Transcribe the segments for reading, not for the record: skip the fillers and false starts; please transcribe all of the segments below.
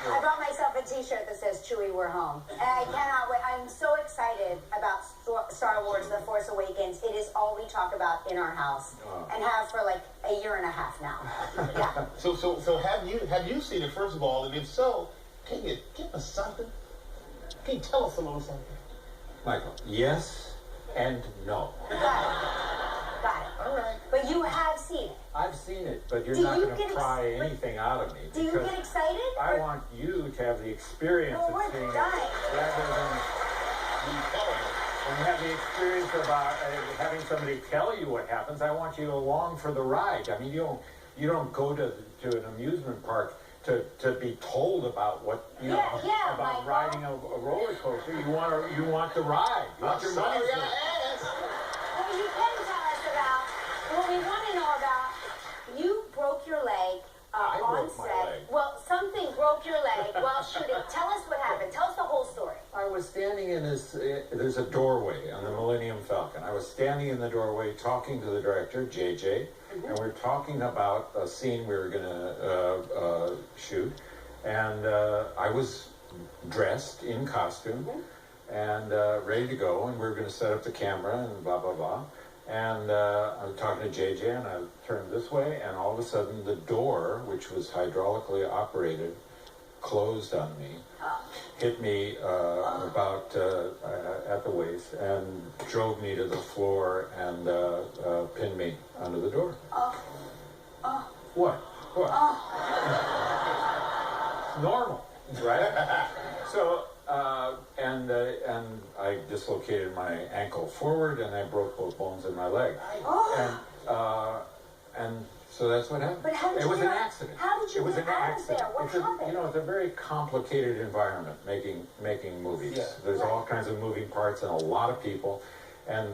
I bought myself a t-shirt that says Chewie, we're home. And I cannot wait. I'm so excited about Star Wars, The Force Awakens. It is all we talk about in our house. And have for like a year and a half now. Yeah. So have you seen it, first of all? And if so, can you give us something? Can you tell us a little something? Michael, yes and no. Got it. All right. But you have seen it. I've seen it, but you're not going to pry anything out of me. Do you get excited? I want you to have the experience of seeing it rather than when you have the experience about having somebody tell you what happens. I want you along for the ride. I mean, you don't go to an amusement park to be told about what about riding a roller coaster. You want the ride. You want your money. Well, you can tell us about what we want to know about. You broke your leg on set. My leg. Well, something broke your leg while shooting. Tell us what happened. Tell us the whole story. I was standing in there's a doorway on the Millennium Falcon. I was standing in the doorway talking to the director, JJ, and we were talking about a scene we were going to shoot. And I was dressed in costume and ready to go, and we were going to set up the camera and blah, blah, blah. And I was talking to JJ, and I turned this way, and all of a sudden the door, which was hydraulically operated, closed on me, hit me about at the waist, and drove me to the floor and pinned me under the door. What? Normal, right? So, and I dislocated my ankle forward, and I broke both bones in my leg. And so that's what happened. But how did it was an accident. How did you get out of there? What happened? It's a very complicated environment making movies. Yeah. There's all kinds of moving parts and a lot of people, and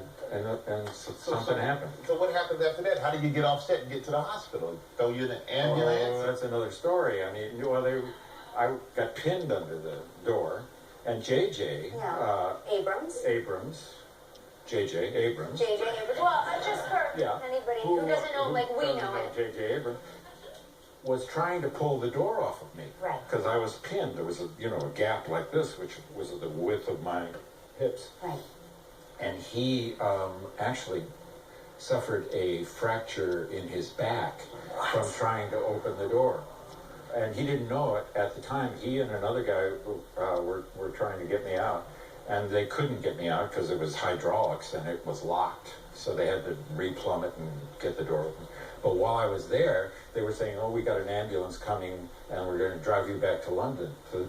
something happened. So what happened after that? How did you get off set and get to the hospital? Throw you in an ambulance? Oh, that's another story. I mean, I got pinned under the door, and JJ Abrams. Well, just for anybody who doesn't know, we know it. JJ Abrams was trying to pull the door off of me, right? Because I was pinned. There was a gap like this, which was the width of my hips, right? And he actually suffered a fracture in his back from trying to open the door. And he didn't know it at the time. He and another guy were trying to get me out. And they couldn't get me out because it was hydraulics and it was locked. So they had to replumb it and get the door open. But while I was there, they were saying, oh, we got an ambulance coming and we're going to drive you back to London. So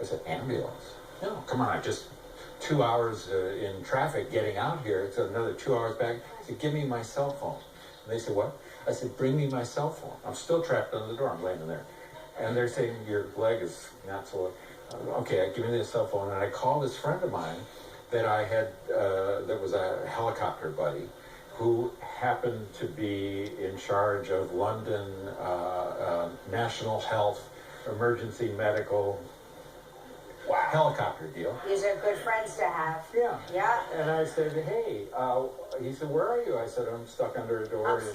I said, ambulance? No, come on, just 2 hours in traffic getting out here. It's another 2 hours back. I said, give me my cell phone. And they said, what? I said, bring me my cell phone. I'm still trapped under the door. I'm laying there. And they're saying, your leg is not so... Okay, I give me the cell phone, and I called this friend of mine that I had, that was a helicopter buddy, who happened to be in charge of London National Health Emergency Medical helicopter deal. These are good friends to have. Yeah. Yeah. And I said, hey, he said, where are you? I said, I'm stuck under a door in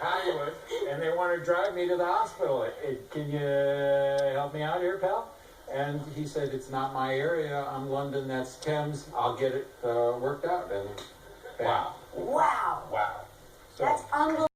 Hollywood, and they want to drive me to the hospital. Can you help me out here, pal? And he said, it's not my area. I'm London. That's Thames. I'll get it worked out. And wow. Wow. So, that's unbelievable.